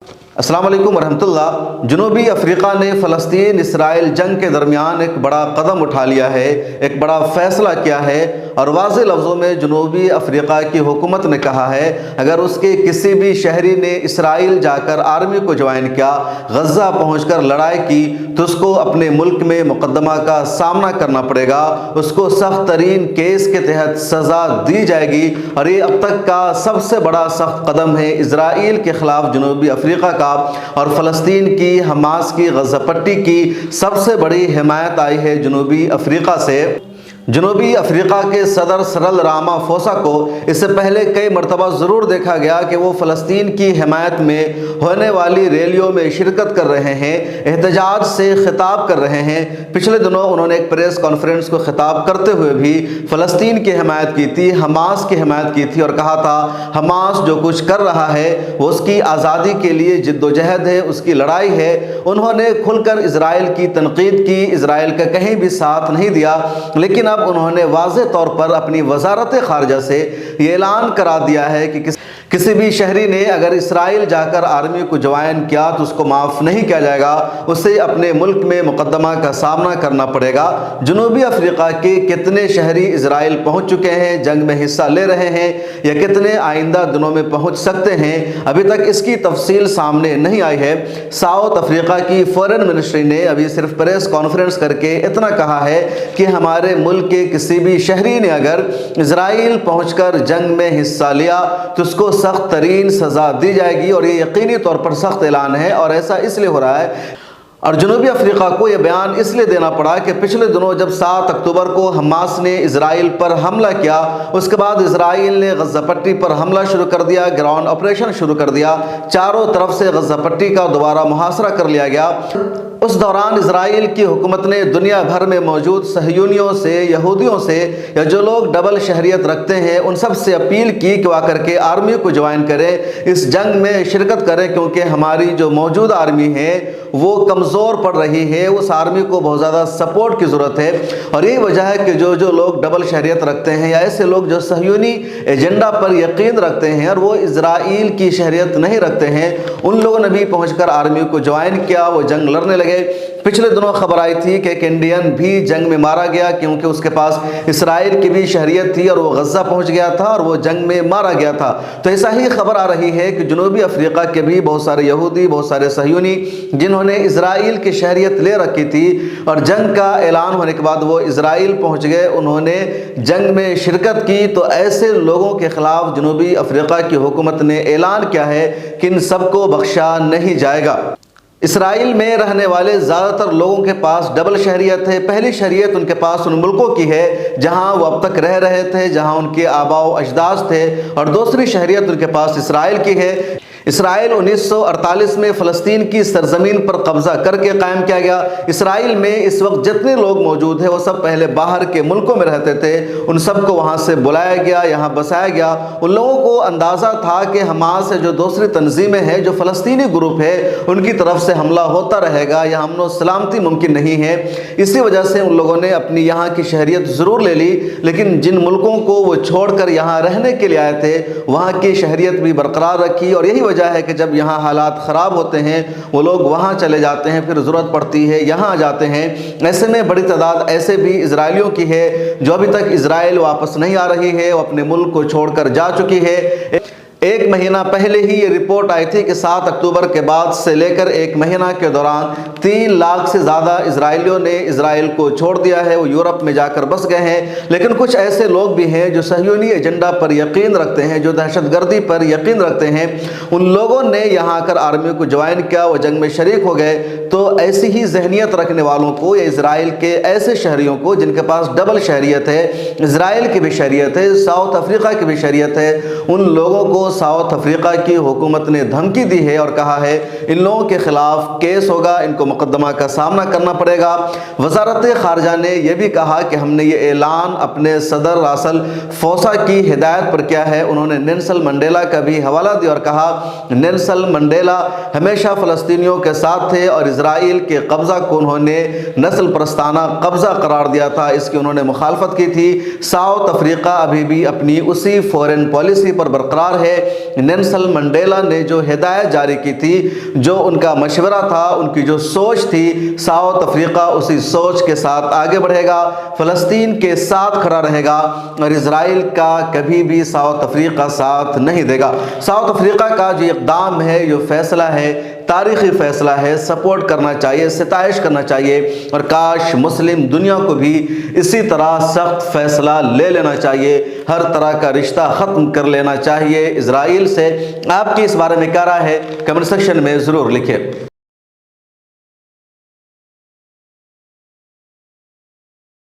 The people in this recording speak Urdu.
السلام علیکم ورحمۃ اللہ۔ جنوبی افریقہ نے فلسطین اسرائیل جنگ کے درمیان ایک بڑا قدم اٹھا لیا ہے، ایک بڑا فیصلہ کیا ہے، اور واضح لفظوں میں جنوبی افریقہ کی حکومت نے کہا ہے اگر اس کے کسی بھی شہری نے اسرائیل جا کر آرمی کو جوائن کیا، غزہ پہنچ کر لڑائی کی، تو اس کو اپنے ملک میں مقدمہ کا سامنا کرنا پڑے گا، اس کو سخت ترین کیس کے تحت سزا دی جائے گی۔ اور یہ اب تک کا سب سے بڑا سخت قدم ہے اسرائیل کے خلاف جنوبی افریقہ کا، اور فلسطین کی، حماس کی، غزہ پٹی کی سب سے بڑی حمایت آئی ہے جنوبی افریقہ سے۔ جنوبی افریقہ کے صدر سرل رامافوسا کو اس سے پہلے کئی مرتبہ ضرور دیکھا گیا کہ وہ فلسطین کی حمایت میں ہونے والی ریلیوں میں شرکت کر رہے ہیں، احتجاج سے خطاب کر رہے ہیں۔ پچھلے دنوں انہوں نے ایک پریس کانفرنس کو خطاب کرتے ہوئے بھی فلسطین کی حمایت کی تھی، حماس کی حمایت کی تھی، اور کہا تھا حماس جو کچھ کر رہا ہے وہ اس کی آزادی کے لیے جد و جہد ہے، اس کی لڑائی ہے۔ انہوں نے کھل کر اسرائیل کی تنقید کی، اسرائیل کا کہیں بھی ساتھ نہیں دیا، لیکن اب انہوں نے واضح طور پر اپنی وزارت خارجہ سے یہ اعلان کرا دیا ہے کہ کسی بھی شہری نے اگر اسرائیل جا کر آرمی کو جوائن کیا تو اس کو معاف نہیں کیا جائے گا، اسے اپنے ملک میں مقدمہ کا سامنا کرنا پڑے گا۔ جنوبی افریقہ کے کتنے شہری اسرائیل پہنچ چکے ہیں، جنگ میں حصہ لے رہے ہیں، یا کتنے آئندہ دنوں میں پہنچ سکتے ہیں، ابھی تک اس کی تفصیل سامنے نہیں آئی ہے۔ ساؤتھ افریقہ کی فورن منسٹری نے ابھی صرف پریس کانفرنس کر کے اتنا کہا ہے کہ ہمارے ملک کے کسی بھی شہری نے اگر اسرائیل پہنچ کر جنگ میں حصہ لیا تو اس کو سخت ترین سزا دی جائے گی، اور یہ یقینی طور پر سخت اعلان ہے، اور ایسا اس لیے ہو رہا ہے، اور جنوبی افریقہ کو یہ بیان اس لیے دینا پڑا کہ پچھلے دنوں جب 7 اکتوبر کو حماس نے اسرائیل پر حملہ کیا، اس کے بعد اسرائیل نے غزہ پٹی پر حملہ شروع کر دیا، گراؤنڈ آپریشن شروع کر دیا، چاروں طرف سے غزہ پٹی کا دوبارہ محاصرہ کر لیا گیا۔ اس دوران اسرائیل کی حکومت نے دنیا بھر میں موجود صہیونیوں سے، یہودیوں سے، یا جو لوگ ڈبل شہریت رکھتے ہیں ان سب سے اپیل کی کہ وہ آ کر کے آرمی کو جوائن کریں، اس جنگ میں شرکت کریں، کیونکہ ہماری جو موجود آرمی ہے وہ کمزور پڑ رہی ہے، اس آرمی کو بہت زیادہ سپورٹ کی ضرورت ہے۔ اور یہی وجہ ہے کہ جو لوگ ڈبل شہریت رکھتے ہیں، یا ایسے لوگ جو صہیونی ایجنڈا پر یقین رکھتے ہیں اور وہ اسرائیل کی شہریت نہیں رکھتے ہیں، ان لوگوں نے بھی پہنچ کر آرمی کو جوائن کیا، وہ جنگ لڑنے لگے۔ پچھلے دنوں خبر آئی تھی کہ ایک انڈین بھی جنگ میں مارا گیا، کیونکہ اس کے پاس اسرائیل کی بھی شہریت تھی اور وہ غزہ پہنچ گیا تھا اور وہ جنگ میں مارا گیا تھا۔ تو ایسا ہی خبر آ رہی ہے کہ جنوبی افریقہ کے بھی بہت سارے یہودی، بہت سارے صہیونی جنہوں نے اسرائیل کی شہریت لے رکھی تھی اور جنگ کا اعلان ہونے کے بعد وہ اسرائیل پہنچ گئے، انہوں نے جنگ میں شرکت کی، تو ایسے لوگوں کے خلاف جنوبی افریقہ کی حکومت نے اعلان کیا ہے کہ ان سب کو بخشا نہیں جائے گا۔ اسرائیل میں رہنے والے زیادہ تر لوگوں کے پاس ڈبل شہریت ہے۔ پہلی شہریت ان کے پاس ان ملکوں کی ہے جہاں وہ اب تک رہ رہے تھے، جہاں ان کے آباء و اجداد تھے، اور دوسری شہریت ان کے پاس اسرائیل کی ہے۔ اسرائیل 1948 میں فلسطین کی سرزمین پر قبضہ کر کے قائم کیا گیا۔ اسرائیل میں اس وقت جتنے لوگ موجود ہیں وہ سب پہلے باہر کے ملکوں میں رہتے تھے، ان سب کو وہاں سے بلایا گیا، یہاں بسایا گیا۔ ان لوگوں کو اندازہ تھا کہ حماس جو دوسری تنظیمیں ہیں، جو فلسطینی گروپ ہے، ان کی طرف سے حملہ ہوتا رہے گا، یہاں امن و سلامتی ممکن نہیں ہے۔ اسی وجہ سے ان لوگوں نے اپنی یہاں کی شہریت ضرور لے لی، لیکن جن ملکوں کو وہ چھوڑ کر یہاں رہنے کے لیے آئے تھے وہاں کی شہریت بھی برقرار رکھی، اور یہی وجہ ہے کہ جب یہاں حالات خراب ہوتے ہیں وہ لوگ وہاں چلے جاتے ہیں، پھر ضرورت پڑتی ہے یہاں آ جاتے ہیں۔ ایسے میں بڑی تعداد ایسے بھی اسرائیلیوں کی ہے جو ابھی تک اسرائیل واپس نہیں آ رہی ہے، وہ اپنے ملک کو چھوڑ کر جا چکی ہے۔ ایک مہینہ پہلے ہی یہ رپورٹ آئی تھی کہ 7 اکتوبر کے بعد سے لے کر ایک مہینہ کے دوران 3 لاکھ سے زیادہ اسرائیلیوں نے اسرائیل کو چھوڑ دیا ہے، وہ یورپ میں جا کر بس گئے ہیں۔ لیکن کچھ ایسے لوگ بھی ہیں جو صہیونی ایجنڈا پر یقین رکھتے ہیں، جو دہشت گردی پر یقین رکھتے ہیں، ان لوگوں نے یہاں آ کر آرمی کو جوائن کیا، وہ جنگ میں شریک ہو گئے۔ تو ایسی ہی ذہنیت رکھنے والوں کو، یا اسرائیل کے ایسے شہریوں کو جن کے پاس ڈبل شہریت ہے، اسرائیل کی بھی شہریت ہے، ساؤتھ افریقہ کی بھی شہریت ہے، ان لوگوں کو ساؤتھ افریقہ کی حکومت نے دھمکی دی ہے اور کہا ہے ان لوگوں کے خلاف کیس ہوگا، ان کو مقدمہ کا سامنا کرنا پڑے گا۔ وزارت خارجہ نے یہ بھی کہا کہ ہم نے یہ اعلان اپنے صدر راسل فوسا کی ہدایت پر کیا ہے۔ انہوں نے نیلسن منڈیلا کا بھی حوالہ دیا اور کہا نیلسن منڈیلا ہمیشہ فلسطینیوں کے ساتھ تھے اور اسرائیل کے قبضہ کو انہوں نے نسل پرستانہ قبضہ قرار دیا تھا، اس کی انہوں نے مخالفت کی تھی۔ ساؤتھ افریقہ ابھی بھی اپنی اسی فورن پالیسی پر برقرار ہے نیلسن منڈیلا نے جو ہدایت جاری کی تھی، جو ان کا مشورہ تھا، ان کی جو سوچ تھی، ساؤتھ افریقہ اسی سوچ کے ساتھ آگے بڑھے گا، فلسطین کے ساتھ کھڑا رہے گا، اور اسرائیل کا کبھی بھی ساؤتھ افریقہ ساتھ نہیں دے گا۔ ساؤتھ افریقہ کا جو اقدام ہے، جو فیصلہ ہے، تاریخی فیصلہ ہے، سپورٹ کرنا چاہیے، ستائش کرنا چاہیے، اور کاش مسلم دنیا کو بھی اسی طرح سخت فیصلہ لے لینا چاہیے، ہر طرح کا رشتہ ختم کر لینا چاہیے اسرائیل سے۔ آپ کی اس بارے میں کیا رائے ہے؟ کمنٹ سیکشن میں ضرور لکھیں۔